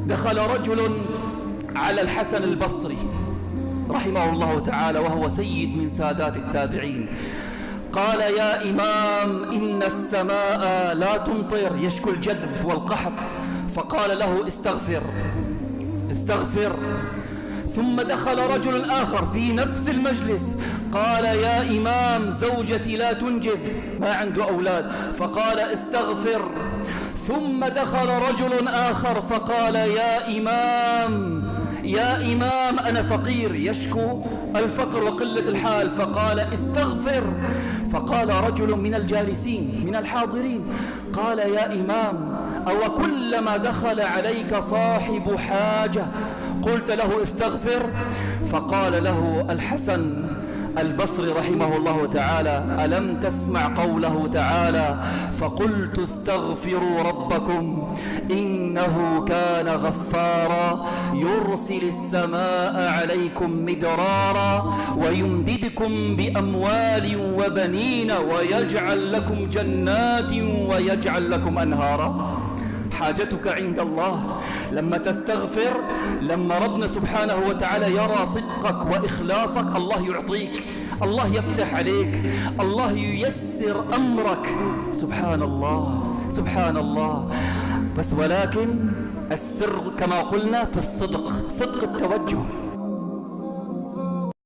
دخل رجل على الحسن البصري رحمه الله تعالى وهو سيد من سادات التابعين، قال: يا إمام، إن السماء لا تمطر، يشكو الجدب والقحط. فقال له: استغفر استغفر. ثم دخل رجل آخر في نفس المجلس، قال: يا إمام، زوجتي لا تنجب، ما عنده أولاد. فقال: استغفر. ثم دخل رجل آخر فقال: يا إمام، يا إمام، أنا فقير، يشكو الفقر وقلة الحال. فقال: استغفر. فقال رجل من الجالسين من الحاضرين، قال: يا إمام، أو كلما دخل عليك صاحب حاجة قلت له استغفر؟ فقال له الحسن البصري رحمه الله تعالى: ألم تسمع قوله تعالى: فقلت استغفروا ربكم إنه كان غفارا يرسل السماء عليكم مدرارا ويمددكم بأموال وبنين ويجعل لكم جنات ويجعل لكم أنهارا. حاجتك عند الله لما تستغفر، لما ربنا سبحانه وتعالى يرى صدقك وإخلاصك، الله يعطيك، الله يفتح عليك، الله ييسر أمرك. سبحان الله سبحان الله. بس ولكن السر كما قلنا في الصدق، صدق التوجه.